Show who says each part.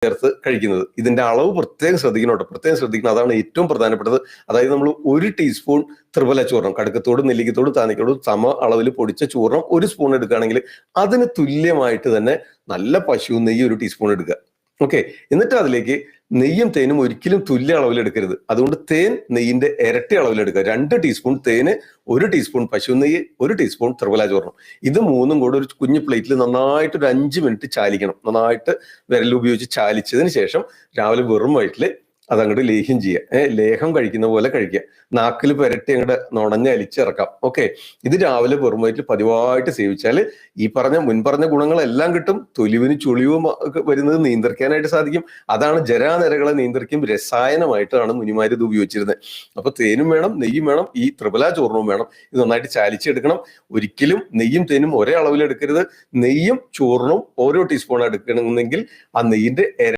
Speaker 1: ചേർത്ത് കഴിക്കുന്നത്. ഇതിന്റെ അളവ് പ്രത്യേകം ശ്രദ്ധിക്കണം കേട്ടോ, പ്രത്യേകം ശ്രദ്ധിക്കണം. അതാണ് ഏറ്റവും പ്രധാനപ്പെട്ടത്. അതായത് നമ്മൾ 1 ടീസ്പൂൺ ത്രിഫല ചൂർണം, കടുക്കത്തോടും നെല്ലിക്കത്തോടും താനിക്കത്തോടും സമ അളവിൽ പൊടിച്ച ചൂർണം 1 സ്പൂൺ എടുക്കുകയാണെങ്കിൽ അതിന് തുല്യമായിട്ട് തന്നെ നല്ല പശു നെയ്യ് 1 ടീസ്പൂൺ എടുക്കുക. ഓക്കെ, എന്നിട്ട് അതിലേക്ക് നെയ്യും തേനും ഒരിക്കലും തുല്യ അളവിൽ എടുക്കരുത്. അതുകൊണ്ട് തേൻ നെയ്യിന്റെ ഇരട്ടി അളവിൽ എടുക്കുക. 2 ടീസ്പൂൺ തേന്, 1 ടീസ്പൂൺ പശു നെയ്യ്, 1 ടീസ്പൂൺ ത്രിഫല ചൂർണം. ഇത് മൂന്നും കൂടെ ഒരു കുഞ്ഞു പ്ലേറ്റിൽ നന്നായിട്ട് ഒരു 5 മിനിറ്റ് ചാലിക്കണം. നന്നായിട്ട് വിരലുപയോഗിച്ച് ചാലിച്ചതിന് ശേഷം രാവിലെ വെറും വയറ്റില് അതങ്ങോട്ട് ലേഹ്യം ചെയ്യുക. ലേഹം കഴിക്കുന്ന പോലെ കഴിക്കുക. നാക്കിൽ പുരട്ടി അങ്ങോട്ട് നുണഞ്ഞ് അലിച്ചിറക്കാം. ഓക്കെ, ഇത് രാവിലെ വെറും വയറ്റിൽ പതിവായിട്ട് സേവിച്ചാൽ ഈ മുൻപറഞ്ഞ ഗുണങ്ങളെല്ലാം കിട്ടും. തൊലിവിന് ചുളിവും വരുന്നത് നിയന്ത്രിക്കാനായിട്ട് സാധിക്കും. അതാണ് ജരാനരകളെ നിയന്ത്രിക്കും രസായനമായിട്ടാണ് മുനിമാര് ഇത് ഉപയോഗിച്ചിരുന്നത്. അപ്പൊ തേനും വേണം, നെയ്യും വേണം, ഈ ത്രിഫല ചൂർണവും വേണം. ഇത് നന്നായിട്ട് ചാലിച്ചെടുക്കണം. ഒരിക്കലും നെയ്യും തേനും ഒരേ അളവിൽ എടുക്കരുത്. നെയ്യും ചൂർണവും ഓരോ ടീസ്പൂൺ എടുക്കണമെങ്കിൽ ആ നെയ്യിന്റെ